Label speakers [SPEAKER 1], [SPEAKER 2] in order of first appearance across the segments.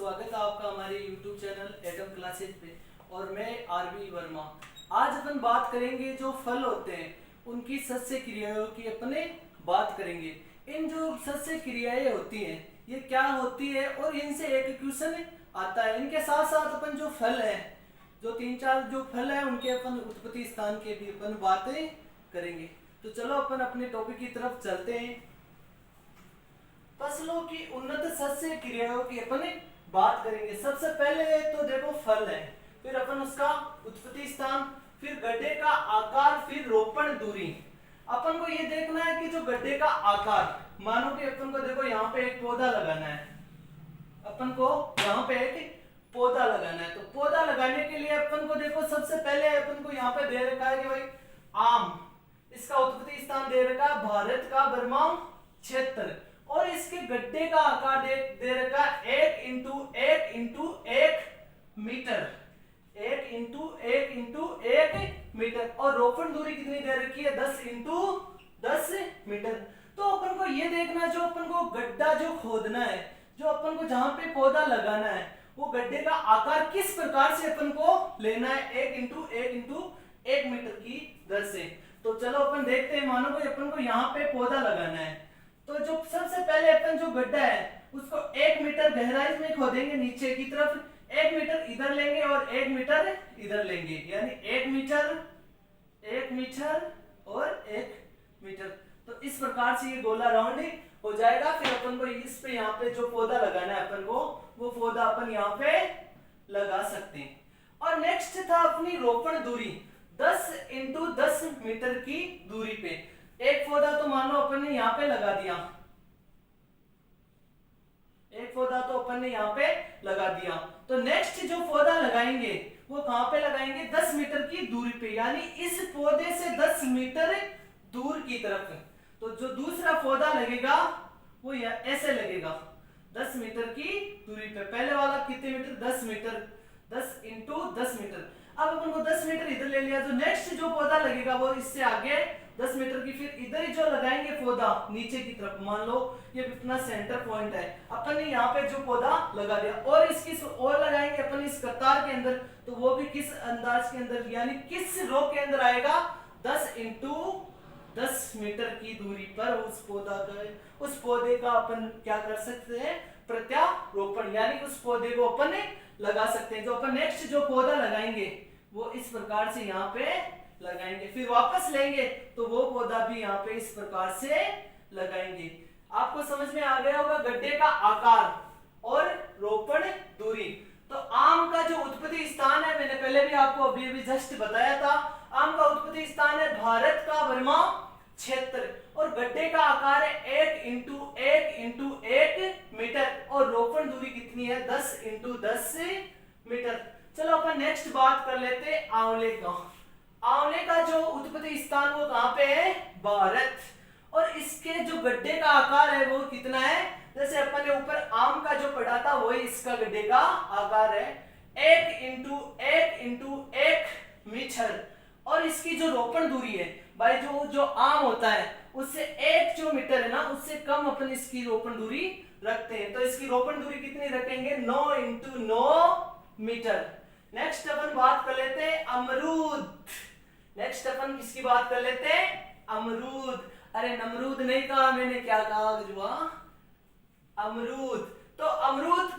[SPEAKER 1] स्वागत है आपका हमारे YouTube चैनल एटम क्लासेस पे। और मैं आरबी वर्मा। आज अपन बात करेंगे जो फल होते हैं उनकी सस्य क्रियाओं की अपने बात करेंगे। इन जो सस्य क्रियाएं होती हैं ये क्या होती है और इनसे एक क्वेश्चन आता है। इनके साथ साथ अपन जो फल है, जो तीन चार जो फल है उनके अपन उत्पत्ति स्थान के भी अपन बातें करेंगे। तो चलो अपन अपने टॉपिक की तरफ चलते हैं। फसलों की उन्नत सस्य क्रियाओं की अपन बात करेंगे। सबसे पहले तो देखो फल है, फिर अपन उसका उत्पत्ति स्थान, फिर गड्ढे का आकार, फिर रोपण दूरी। अपन को ये देखना है कि जो गड्ढे का आकार, मानो कि अपन को देखो यहाँ पे एक पौधा लगाना है, अपन को यहाँ पे एक पौधा लगाना है। तो पौधा लगाने के लिए अपन को देखो सबसे पहले अपन को यहाँ पे दे रखा है कि भाई आम, इसका उत्पत्ति स्थान दे रखा है भारत का बर्माओं क्षेत्र, और इसके गड्ढे का आकार दे रखा 1 इंटू 1 मीटर, 1 इंटू 1 मीटर, और रोपण दूरी कितनी दे रखी है 10 इंटू 10 मीटर। तो अपन को ये देखना, जो अपन को गड्ढा जो खोदना है, जो अपन को जहां पे पौधा लगाना है, वो गड्ढे का आकार किस प्रकार से अपन को लेना है 1 इंटू 1 मीटर की दर से। तो चलो अपन देखते हैं। मानो कि अपन को यहाँ पे पौधा लगाना है, तो जो सबसे पहले अपन जो गड्ढा है उसको 1 मीटर गहराई में खोदेंगे नीचे की तरफ, 1 मीटर इधर लेंगे और 1 मीटर इधर लेंगे, यानी 1 मीटर और 1 मीटर। तो इस प्रकार से ये गोला राउंड हो जाएगा। फिर अपन को इस पे यहाँ पे जो पौधा लगाना है अपन को, वो पौधा अपन यहाँ पे लगा सकते हैं। और नेक्स्ट था अपनी रोपण दूरी 10 इंटू 10 मीटर की दूरी पे। एक पौधा तो मानो अपन ने यहाँ पे लगा दिया, एक पौधा तो अपन ने यहाँ पे लगा दिया। तो नेक्स्ट जो पौधा लगाएंगे वो कहां पे लगाएंगे 10 मीटर की दूरी पे, यानी इस पौधे से 10 मीटर दूर की तरफ। तो जो दूसरा पौधा लगेगा वो ऐसे लगेगा 10 मीटर की दूरी पे। पहले वाला कितने मीटर 10 मीटर, 10 इंटू 10 मीटर। अब अपन को 10 मीटर इधर ले लिया, तो नेक्स्ट जो पौधा लगेगा वो इससे आगे 10 मीटर की, फिर इधर ही जो लगाएंगे पौधा नीचे की तरफ। मान लो ये अपना सेंटर पॉइंट है, अपन ने यहाँ पे जो पौधा लगा दिया, और इसकी और लगाएंगे अपन इस कतार के अंदर, तो वो भी किस अंदाज के अंदर, यानी किस रो के अंदर आएगा 10 इंटू 10 मीटर की दूरी पर उस पौधे का अपन क्या कर सकते हैं प्रत्यारोपण, यानी उस पौधे को अपन लगा सकते हैं। जो अपन नेक्स्ट जो पौधा लगाएंगे वो इस प्रकार से यहाँ पे लगाएंगे, फिर वापस लेंगे तो वो पौधा भी यहाँ पे इस प्रकार से लगाएंगे। आपको समझ में आ गया होगा गड्ढे का आकार और रोपण दूरी। तो आम का जो उत्पत्ति स्थान है, मैंने पहले भी आपको अभी जस्ट बताया था, आम का उत्पत्ति स्थान है भारत का बर्मा क्षेत्र, और गड्ढे का आकार है 1 इंटू 1 मीटर, और रोपण दूरी कितनी है 10 इंटू 10 मीटर। चलो अपन नेक्स्ट बात कर लेते हैं आंवले का। आंवले का जो उत्पत्ति स्थान वो कहां पे है भारत, और इसके जो गड्ढे का आकार है वो कितना है, जैसे अपन ने ऊपर आम का जो पढ़ा था वही इसका गड्ढे का आकार है 1 इंटू 1 मीटर। और इसकी जो रोपण दूरी है भाई, जो आम होता है उससे 1 जो मीटर है ना, उससे कम अपन इसकी रोपण दूरी रखते हैं। तो इसकी रोपण दूरी कितनी रखेंगे 9 इंटू 9 मीटर। नेक्स्ट अपन बात कर लेते हैं अमरूद। नेक्स्ट अपन किसकी बात कर लेते हैं अमरूद। अरे नमरूद नहीं कहा मैंने, क्या कहा जुआ, अमरूद। तो अमरूद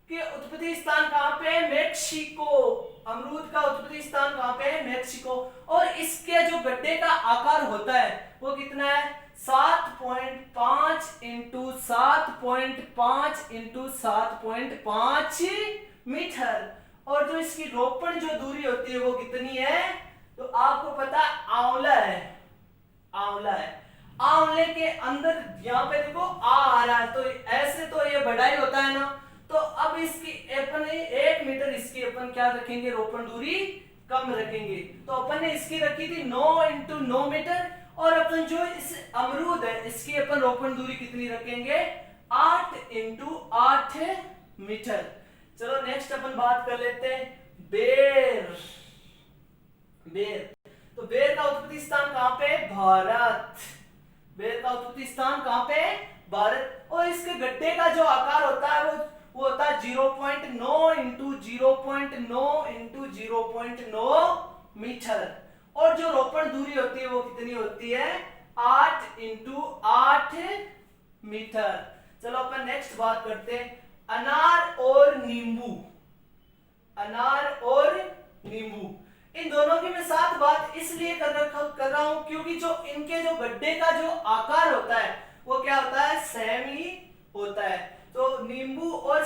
[SPEAKER 1] के उत्पत्ति स्थान कहां पे है मेक्सिको। अमरूद का उत्पत्ति स्थान कहां पे है मेक्सिको, और इसके जो गड्ढे का आकार होता है वो कितना है 7.5 इंटू 7.5 इंटू 7.5 मीटर। और जो इसकी रोपण जो दूरी होती है वो कितनी है, तो आपको पता आंवला है, आंवले के अंदर यहाँ पे देखो आ रहा है, तो ऐसे तो ये बड़ा ही होता है ना। तो अब इसकी अपन 1 मीटर इसकी अपन क्या रखेंगे रोपण दूरी कम रखेंगे। तो अपन ने इसकी रखी थी 9 इंटू 9 मीटर, और अपन जो इस अमरूद है इसकी अपन रोपण दूरी कितनी रखेंगे 8 इंटू 8 मीटर। चलो नेक्स्ट अपन बात कर लेते हैं बेर। तो बेर का उत्पत्ति स्थान कहां पे भारत। बेर का उत्पत्ति स्थान कहां पे भारत, और इसके गड्ढे का जो आकार होता है वो होता है 0.9 इंटू 0.9 इंटू 0.9 मीटर। और जो रोपण दूरी होती है वो कितनी होती है? 8 इंटू 8 मीटर। चलो अपन नेक्स्ट बात करते हैं, अनार और नींबू। अनार और नींबू, इन दोनों की मैं साथ बात इसलिए कर रहा हूं क्योंकि जो इनके जो गड्ढे का जो आकार होता है वो क्या होता है? सेम ही होता है। तो नींबू और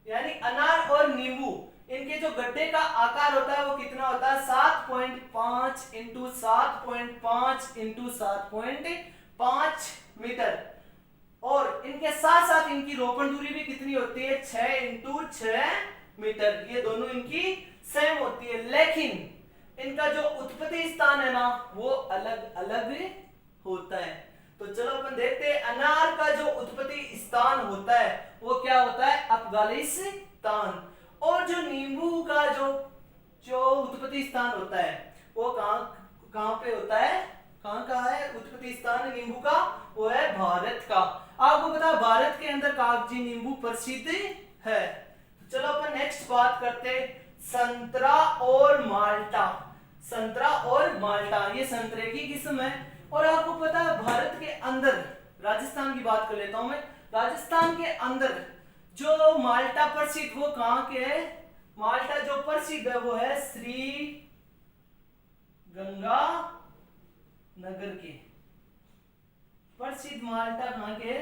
[SPEAKER 1] यानी अनार और नींबू, इनके जो गड्ढे का आकार होता है वो कितना होता है? 7.5 इंटू 7.5 इंटू 7.5 मीटर। और इनके साथ साथ इनकी रोपण दूरी भी कितनी होती है? 6 इंटू 6 मीटर। ये दोनों इनकी सेम होती है, लेकिन इनका जो उत्पत्ति स्थान है ना वो अलग अलग होता है। तो चलो अपन देखते हैं, अनार का जो उत्पत्ति स्थान होता है वो क्या होता है? अफगानिस्तान। और जो नींबू का जो उत्पत्ति स्थान होता है वो कहां पे होता है? कहां का है उत्पत्ति स्थान नींबू का? वो है भारत का। आपको पता है भारत के अंदर कागजी नींबू प्रसिद्ध है। चलो अपन नेक्स्ट बात करते हैं, संतरा और माल्टा। संतरा और माल्टा ये संतरे की किस्म है। और आपको पता है भारत के अंदर, राजस्थान की बात कर लेता हूं मैं, राजस्थान के अंदर जो माल्टा प्रसिद्ध वो कहां के है? माल्टा जो प्रसिद्ध है वो है श्री गंगा नगर के। प्रसिद्ध माल्टा कहां के?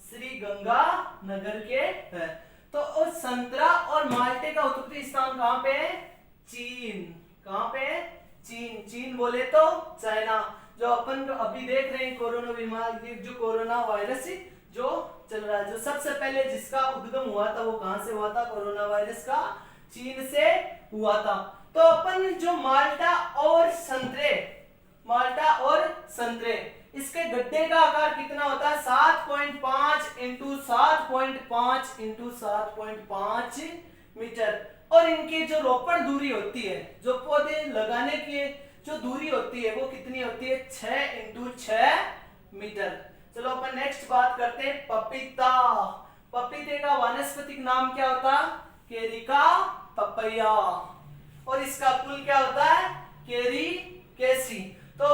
[SPEAKER 1] श्री गंगा नगर के है। तो उस संतरा और माल्टे का उत्पत्ति स्थान कहां पे है? चीन। कहां पे है? चीन। चीन बोले तो चाइना। जो अपन अभी देख रहे हैं कोरोना बीमारी, जो कोरोना वायरस जो चल रहा है, जो सबसे पहले जिसका उद्गम हुआ था वो कहां से हुआ था? कोरोना वायरस का चीन से हुआ था। तो अपन जो माल्टा और संतरे, माल्टा और संतरे, इसके गड्ढे का आकार कितना होता है? 7.5 इंटू 7.5 इंटू 7.5 मीटर। और इनकी जो रोपण दूरी होती है, जो पौधे लगाने की जो दूरी होती है वो कितनी होती है? 6 इंटू 6 मीटर। चलो अपन नेक्स्ट बात करते हैं, पपीता। पपीते का वानस्पतिक नाम क्या होता है? केरिका पपैया। और इसका कुल क्या होता है? केरिकेसी। तो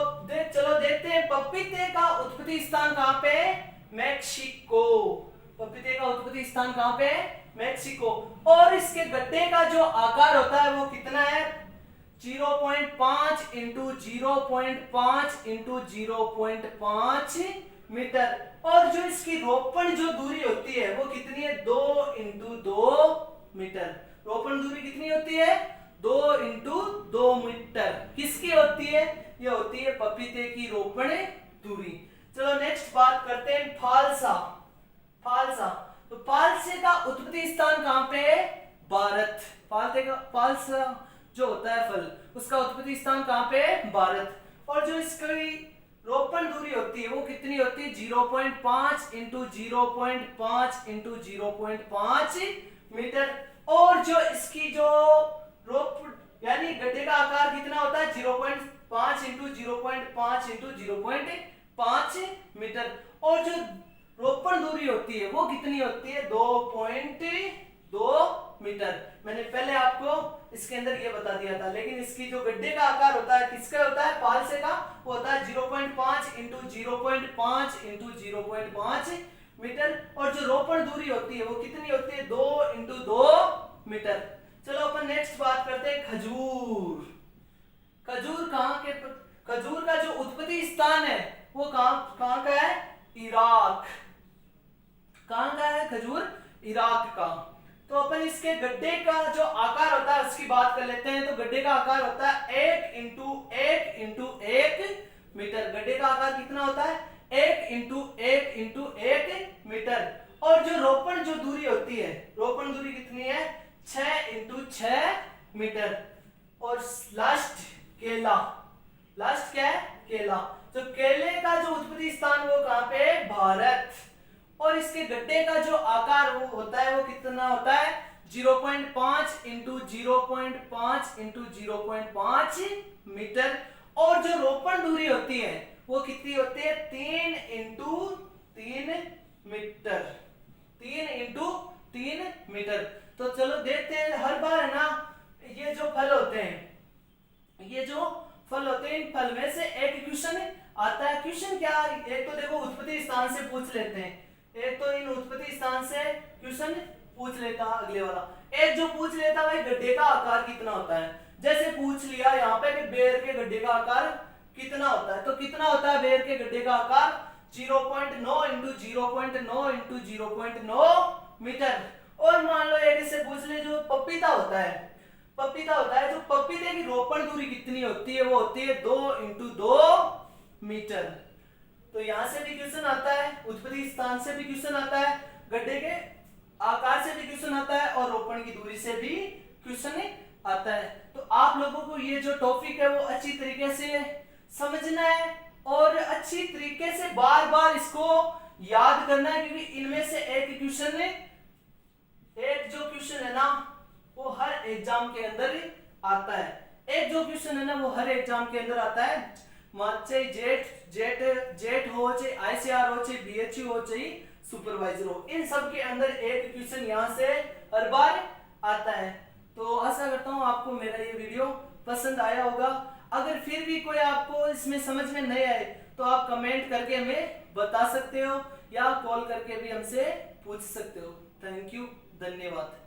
[SPEAKER 1] चलो देखते हैं पपीते का उत्पत्ति स्थान कहां पे? मैक्सिको। पपीते का उत्पत्ति स्थान कहां पे? मैक्सिको। और इसके गड्ढे का जो आकार होता है वो कितना है? 0.5 इंटू 0.5 इंटू 0.5 मीटर। और जो इसकी रोपण जो दूरी होती है वो कितनी है? 2 इंटू 2 मीटर। रोपण दूरी कितनी होती है? 2 इंटू 2 मीटर। किसकी होती है? ये होती है पपीते की रोपण दूरी। चलो नेक्स्ट बात करते हैं, फालसा। फालसा, तो फालसे का उत्पत्ति स्थान कहां पे है? भारत। फालसा जो होता है फल, उसका उत्पत्ति स्थान कहां पे है? भारत। और जो इसकी रोपण दूरी होती है वो कितनी होती है? 0.5 इंटू 0.5 इंटू 0.5 मीटर। और जो इसकी जो रोप यानी गड्ढे का आकार कितना होता है? 0.5 इंटू 0.5 इंटू 0.5 मीटर। और जो रोपण दूरी होती है वो कितनी होती है? 2.2 मीटर। मैंने पहले आपको इसके अंदर ये बता दिया था, लेकिन इसकी जो गड्ढे का आकार होता है किसका होता है? फालसे का। वो होता है 0.5 इंटू 0.5 इंटू 0.5 मीटर। और जो रोपण दूरी होती है वो कितनी होती है? 2 इंटू 2 मीटर। चलो अपन नेक्स्ट बात करते हैं, खजूर। खजूर खजूर का जो उत्पत्ति स्थान है वो कहां का है? इराक। कहां का है खजूर? इराक का। तो अपन इसके गड्ढे का जो आकार होता है उसकी बात कर लेते हैं। तो गड्ढे का आकार होता है 1 इंटू 1 इंटू 1 मीटर। गड्ढे का आकार कितना होता है? 1 इंटू 1 इंटू 1 मीटर। और जो रोपण जो दूरी होती है, रोपण दूरी कितनी है? 6 इंटू 6 मीटर। और लास्ट केला। लास्ट क्या है? केला। तो केले का जो उत्पत्ति स्थान वो कहां पे है? भारत। और इसके गड्ढे का जो आकार वो होता है वो कितना होता है? 0.5 इंटू 0.5 इंटू 0.5 मीटर। और जो रोपण दूरी होती है वो कितनी होती है? 3 इंटू 3 मीटर। 3 into 3 metre. तो चलो देखते हैं, हर बार है ना ये जो फल होते हैं, ये जो फल होते हैं, इन फल में से एक क्वेश्चन आता है। क्वेश्चन क्या, एक तो देखो उत्पत्ति स्थान से पूछ लेते हैं, एक तो इन उत्पत्ति स्थान से क्वेश्चन पूछ लेता अगले वाला। एक जो पूछ लेता भाई गड्ढे का आकार कितना होता है, जैसे पूछ लिया यहाँ पे कि बेर के गड्ढे का आकार कितना होता है, तो कितना होता है बेर के गड्ढे का आकार 0.9 इंटू 0.9 इंटू 0.9 मीटर। और मान लो एक से पूछ ले जो पपीता होता है, पपीता होता है, जो पपीते की रोपण दूरी कितनी होती है, वो होती है 2 इंटू 2 मीटर। तो यहां से भी क्वेश्चन आता है, उत्पत्ति स्थान से भी क्वेश्चन आता है, गड्ढे के आकार से भी क्वेश्चन आता है, और रोपण की दूरी से भी क्वेश्चन आता है। तो आप लोगों को ये जो टॉपिक है वो अच्छी तरीके से समझना है और अच्छी तरीके से बार बार इसको याद करना है, क्योंकि इनमें से एक क्वेश्चन एक जो क्वेश्चन है ना वो हर एग्जाम के अंदर आता है, एक जो क्वेश्चन है ना वो हर एग्जाम के अंदर आता है। चाहे जेट हो, चाहे आईसीआर हो, चाहे बीएचयू हो, चाहे सुपरवाइजर हो, इन सब के अंदर एक क्वेश्चन यहां से हर बार आता है। तो आशा करता हूं आपको मेरा ये वीडियो पसंद आया होगा। अगर फिर भी कोई आपको इसमें समझ में नहीं आए तो आप कमेंट करके हमें बता सकते हो या कॉल करके भी हमसे पूछ सकते हो। थैंक यू, धन्यवाद।